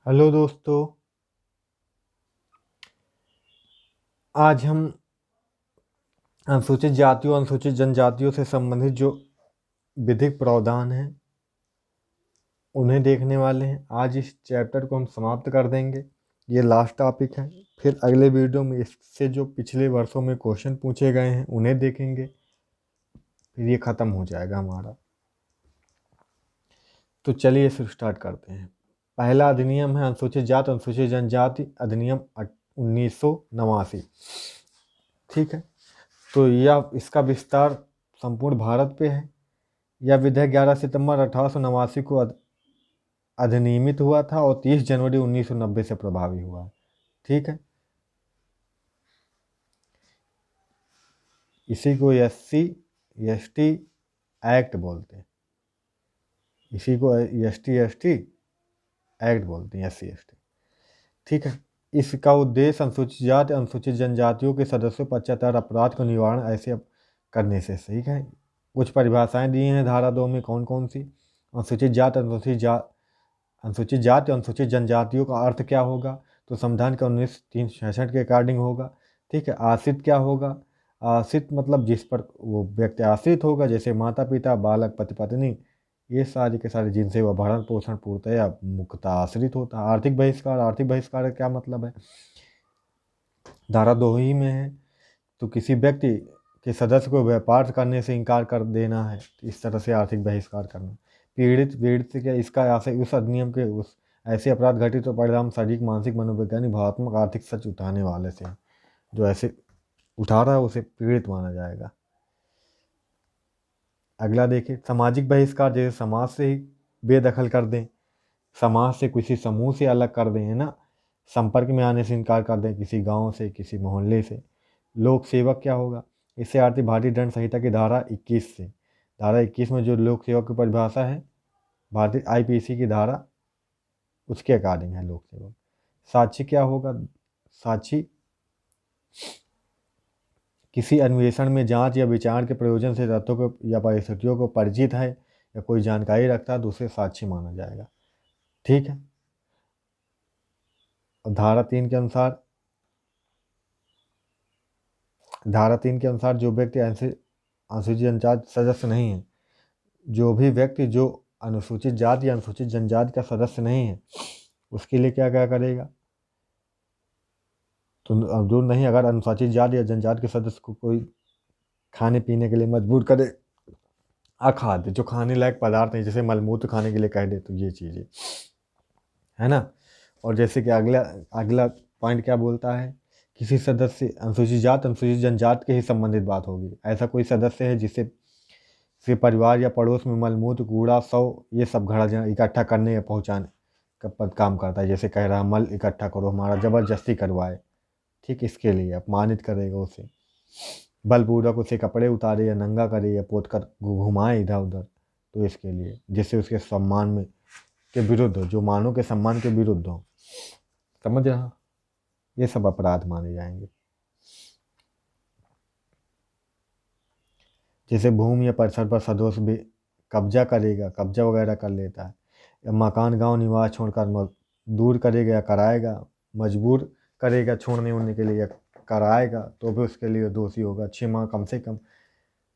Hello दोस्तों। आज हम अनुसूचित जातियों अनुसूचित जनजातियों से संबंधित जो विधिक प्रावधान हैं उन्हें देखने वाले हैं। आज इस चैप्टर को हम समाप्त कर देंगे। ये लास्ट टॉपिक है। फिर अगले वीडियो में इससे जो पिछले वर्षों में क्वेश्चन पूछे गए हैं उन्हें देखेंगे। फिर ये ख़त्म हो जाएगा हमारा। तो चलिए फिर स्टार्ट करते हैं। पहला अधिनियम है अनुसूचित जाति अनुसूचित जनजाति अधिनियम 1989। ठीक है। तो यह इसका विस्तार संपूर्ण भारत पे है। यह विधेयक 11 सितंबर 1889 को अधिनियमित हुआ था और 30 जनवरी 1990 से प्रभावी हुआ है। ठीक है। इसी को SC ST एक्ट बोलते हैं। इसी को ST ST एक्ट बोलते हैं, SC ST। ठीक है। इसका उद्देश्य अनुसूचित जाति अनुसूचित जनजातियों के सदस्यों पर अत्याचार अपराध का निवारण ऐसे करने से। ठीक है। कुछ परिभाषाएं दी हैं धारा 2 में। कौन कौन सी? अनुसूचित जाति अनुसूचित जनजातियों का अर्थ क्या होगा? तो संविधान के 1966 के अकॉर्डिंग होगा। ठीक है। आश्रित क्या होगा? आश्रित मतलब जिस पर वो व्यक्ति आश्रित होगा, जैसे माता पिता, बालक, पति पत्नी, ये सारे के सारे जिनसे वह भरण पोषण पूर्णतया मुख्यतः आश्रित होता है। आर्थिक बहिष्कार का क्या मतलब है? धारा 2 ही में है। तो किसी व्यक्ति के सदस्य को व्यापार करने से इनकार कर देना है, इस तरह से आर्थिक बहिष्कार करना। पीड़ित से क्या? इसका आशय उस अधिनियम के उस ऐसे अपराध घटित तो परिणाम शारीरिक, मानसिक, मनोवैज्ञानिक, भावनात्मक, आर्थिक सच उठाने वाले से। जो ऐसे उठा रहा है उसे पीड़ित माना जाएगा। अगला देखिए, सामाजिक बहिष्कार, जैसे समाज से ही बेदखल कर दें, समाज से किसी समूह से अलग कर दें, है ना, संपर्क में आने से इनकार कर दें, किसी गांव से, किसी मोहल्ले से। लोक सेवक क्या होगा? इससे आती भारतीय दंड संहिता की धारा 21 से। धारा 21 में जो लोक सेवक की परिभाषा है भारतीय IPC की धारा, उसके अकॉर्डिंग है लोक सेवक। साक्षी क्या होगा? साक्षी किसी अन्वेषण में जांच या विचार के प्रयोजन से तथ्यों को या परिस्थितियों को परिचित है या कोई जानकारी रखता है तो उसे साक्षी माना जाएगा। ठीक है। और धारा 3 के अनुसार जो व्यक्ति अनुसूचित जनजाति सदस्य नहीं है, जो भी व्यक्ति जो अनुसूचित जाति या अनुसूचित जनजाति का सदस्य नहीं है, उसके लिए क्या क्या करेगा? तो जो नहीं, अगर अनुसूचित जाति या जनजाति के सदस्य को कोई खाने पीने के लिए मजबूर करे, अखाद्य जो खाने लायक पदार्थ नहीं, जैसे मलमूत्र खाने के लिए कह दे, तो ये चीज़ें, है ना। और जैसे कि अगला अगला पॉइंट क्या बोलता है? किसी सदस्य अनुसूचित जाति अनुसूचित जनजाति के ही संबंधित बात होगी। ऐसा कोई सदस्य है जिसे से परिवार या पड़ोस में मलमूत्र, कूड़ा, शव, ये सब घड़ा इकट्ठा करने या पहुंचाने का काम करता है। जैसे कह रहा है मल इकट्ठा करो, हमारा जबरदस्ती करवाए, ठीक, इसके लिए अपमानित करेगा उसे, बलपूर्वक उसे कपड़े उतारे या नंगा करे या पोत कर घुमाए इधर उधर, तो इसके लिए, जिससे उसके सम्मान में के विरुद्ध हो, जो मानव के सम्मान के विरुद्ध हो। समझ रहा? ये सब अपराध माने जाएंगे। जैसे भूमि या परिसर पर सदस्य भी कब्जा करेगा, कब्जा वगैरह कर लेता है, या मकान, गांव, निवास छोड़कर दूर करेगा या कराएगा, मजबूर करेगा छोड़ने उड़ने के लिए या कराएगा, तो भी उसके लिए दोषी होगा। 6 माह कम से कम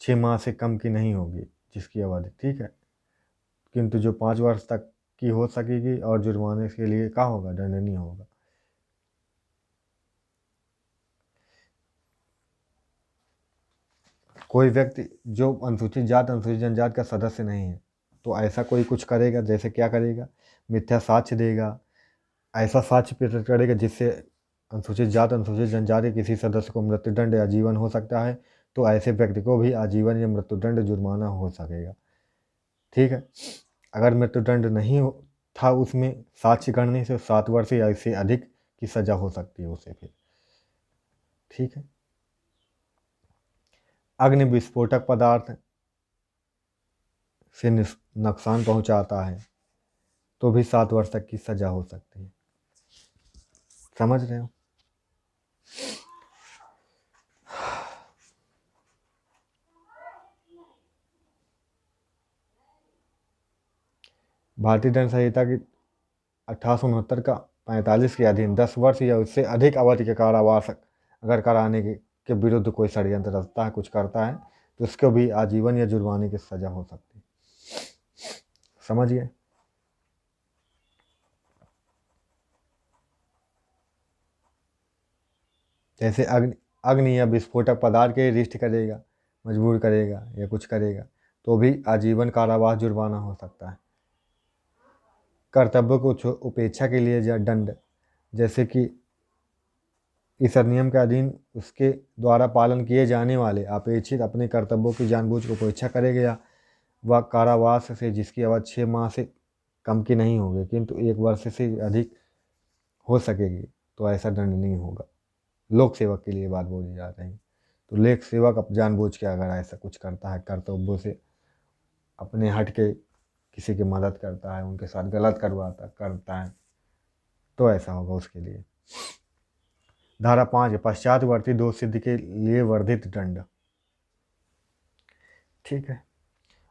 6 माह से कम की नहीं होगी जिसकी अवधि। ठीक है। किंतु जो 5 वर्ष तक की हो सकेगी और जुर्माने के लिए क्या होगा? दंडनीय होगा। कोई व्यक्ति जो अनुसूचित जाति अनुसूचित जनजाति का सदस्य नहीं है, तो ऐसा कोई कुछ करेगा, जैसे क्या करेगा? मिथ्या साक्ष्य देगा, ऐसा साक्ष्य प्रस्तुत करेगा जिससे अनुसूचित जाति अनुसूचित जनजाति के किसी सदस्य को मृत्युदंड या जीवन हो सकता है, तो ऐसे व्यक्ति को भी आजीवन या मृत्युदंड जुर्माना हो सकेगा। ठीक है। अगर मृत्युदंड नहीं था उसमें साक्ष्य करने से 7 वर्ष या इससे अधिक की सजा हो सकती है उसे फिर। ठीक है। अग्नि विस्फोटक पदार्थ से नुकसान पहुंचाता है तो भी 7 वर्ष तक की सजा हो सकती है। समझ रहे हो? भारतीय दंड संहिता की 1869 का 45 के अधीन 10 वर्ष या उससे अधिक अवधि के कारावास अगर कराने के विरुद्ध कोई षड्यंत्र रचता है, कुछ करता है, तो उसको भी आजीवन या जुर्माने की सजा हो सकती है। समझिए। जैसे अग्नि या विस्फोटक पदार्थ के रिष्ट करेगा, मजबूर करेगा या कुछ करेगा, तो भी आजीवन कारावास जुर्माना हो सकता है। कर्तव्य को उपेक्षा के लिए या दंड, जैसे कि इस अधिनियम के अधीन उसके द्वारा पालन किए जाने वाले अपेक्षित अपने कर्तव्यों की जानबूझ को उपेक्षा करेगा, वह कारावास से जिसकी अवधि 6 माह से कम की नहीं होगी किंतु 1 वर्ष से अधिक हो सकेगी, तो ऐसा दंड नहीं होगा। लोक सेवक के लिए बात बोली जा रही है। तो लोक सेवक अब जानबूझ के अगर ऐसा कुछ करता है, कर्तव्यों से अपने हट के किसी की मदद करता है, उनके साथ गलत करता है, तो ऐसा होगा उसके लिए। धारा 5 पश्चातवर्ती दोष सिद्धि के लिए वर्धित दंड। ठीक है।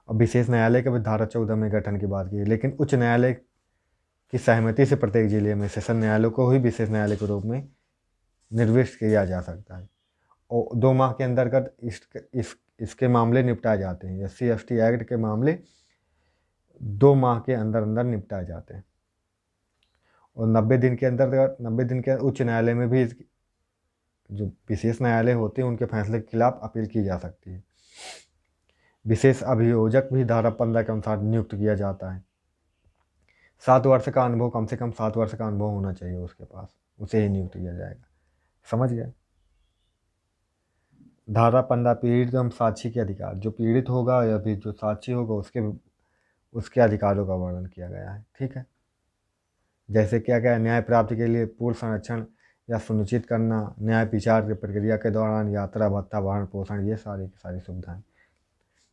अब विशेष न्यायालय के भी धारा 14 में गठन की बात की है, लेकिन उच्च न्यायालय की सहमति से प्रत्येक जिले में सेशन न्यायालय को ही विशेष न्यायालय के रूप में निर्दिष्ट किया जा सकता है और 2 माह के अंतर्गत इसके मामले निपटाए जाते हैं। SC/ST एक्ट के मामले 2 माह के अंदर निपटाए जाते हैं और 90 दिन के उच्च न्यायालय में भी जो विशेष न्यायालय होते हैं उनके फैसले के खिलाफ अपील की जा सकती है। विशेष अभियोजक भी धारा 15 के अनुसार नियुक्त किया जाता है। 7 वर्ष का अनुभव, कम से कम 7 वर्ष का अनुभव होना चाहिए उसके पास, उसे ही नियुक्त किया जाएगा। समझ गए। धारा 15 पीड़ित एवं साक्षी के अधिकार, जो पीड़ित होगा या फिर जो साक्षी होगा उसके अधिकारों का वर्णन किया गया है। ठीक है। जैसे क्या क्या न्याय प्राप्ति के लिए पूर्व संरक्षण या सुनिश्चित करना, न्याय विचार की प्रक्रिया के दौरान यात्रा भत्ता, भरण पोषण, ये सारी की सारी सुविधाएं।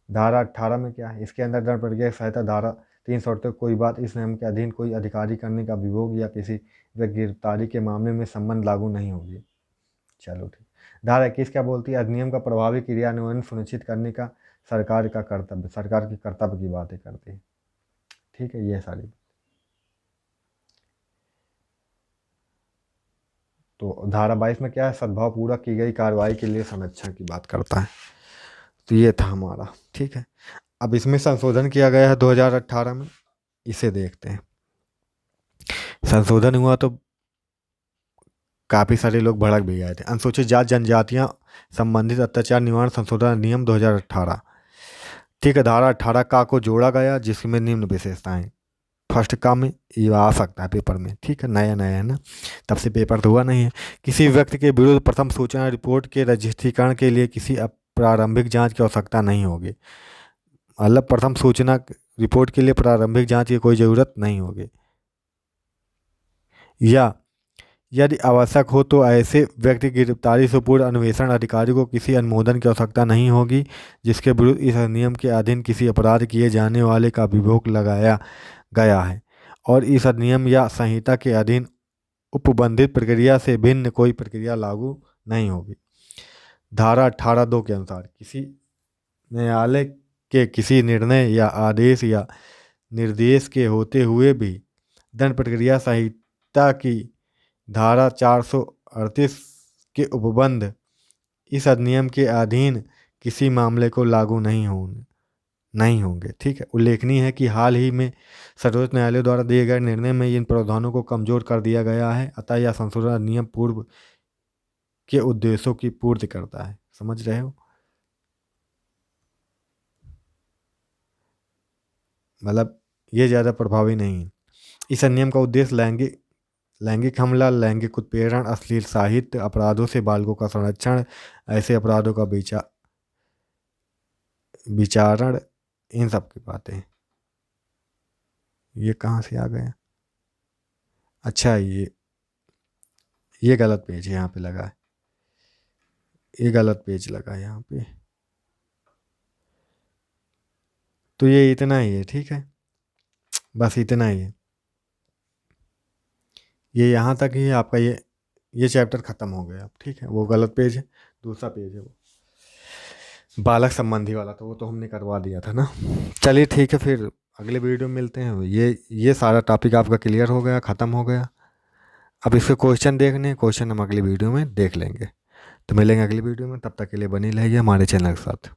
धारा 18 में क्या है, इसके अंदर दंड प्रक्रिया सहायता धारा 300 कोई बात इस नियम के अधीन कोई अधिकारी करने का विभोग या किसी गिरफ्तारी के मामले में संबंध लागू नहीं होगी। चलो ठीक। धारा 21 क्या बोलती है, अधिनियम का प्रभावी क्रियान्वयन सुनिश्चित करने का सरकार का कर्तव्य, सरकार के कर्तव्य की बातें करती है। ठीक है। ये सारी तो धारा 22 में क्या है, सद्भावपूर्वक की गई कार्रवाई के लिए संरक्षण की बात करता है। तो ये था हमारा। ठीक है। अब इसमें संशोधन किया गया है 2018 में, इसे देखते हैं। संशोधन हुआ तो काफ़ी सारे लोग भड़क भी गए थे। अनुसूचित जाति जनजातियां संबंधित अत्याचार निवारण संशोधन अधिनियम 2018। ठीक है। धारा 18 का को जोड़ा गया जिसमें निम्न विशेषताएं। फर्स्ट का में ये आ सकता है पेपर में। ठीक है। नया नया है ना, तब से पेपर तो हुआ नहीं है। किसी व्यक्ति के विरुद्ध प्रथम सूचना रिपोर्ट के रजिस्ट्रीकरण के लिए किसी प्रारंभिक जांच की आवश्यकता नहीं होगी। मतलब प्रथम सूचना रिपोर्ट के लिए प्रारंभिक जांच की कोई ज़रूरत नहीं होगी। या यदि आवश्यक हो तो ऐसे व्यक्ति की गिरफ्तारी से पूर्व अन्वेषण अधिकारी को किसी अनुमोदन की आवश्यकता नहीं होगी जिसके विरुद्ध इस अधिनियम के अधीन किसी अपराध किए जाने वाले का अभियोग लगाया गया है और इस अधिनियम या संहिता के अधीन उपबंधित प्रक्रिया से भिन्न कोई प्रक्रिया लागू नहीं होगी। धारा 18(2) के अनुसार किसी न्यायालय के किसी निर्णय या आदेश या निर्देश के होते हुए भी दंड प्रक्रिया संहिता की धारा 438 के उपबंध इस अधिनियम के अधीन किसी मामले को लागू नहीं होंगे। ठीक है। उल्लेखनीय है कि हाल ही में सर्वोच्च न्यायालय द्वारा दिए गए निर्णय में इन प्रावधानों को कमजोर कर दिया गया है, अतः यह संशोधन अधिनियम पूर्व के उद्देश्यों की पूर्ति करता है। समझ रहे हो। मतलब ये ज़्यादा प्रभावी नहीं है। इस अधिनियम का उद्देश्य लैंगिक हमला, लैंगिक उत्पीड़न, अश्लील साहित्य, अपराधों से बालकों का संरक्षण, ऐसे अपराधों का विचारण, इन सब की बातें। ये कहाँ से आ गया? अच्छा, ये गलत पेज है, यहाँ पे लगा है, ये गलत पेज लगा है यहाँ पे। तो ये इतना ही है। ठीक है। बस इतना ही है। ये यहाँ तक ही है आपका। ये चैप्टर ख़त्म हो गया। ठीक है। वो गलत पेज है, दूसरा पेज है वो बालक संबंधी वाला, तो वो तो हमने करवा दिया था ना। चलिए ठीक है, फिर अगले वीडियो में मिलते हैं। ये सारा टॉपिक आपका क्लियर हो गया, ख़त्म हो गया। अब इसके क्वेश्चन देखने हैं, क्वेश्चन हम अगली वीडियो में देख लेंगे। तो मिलेंगे अगली वीडियो में, तब तक के लिए बनी रहिए हमारे चैनल के साथ।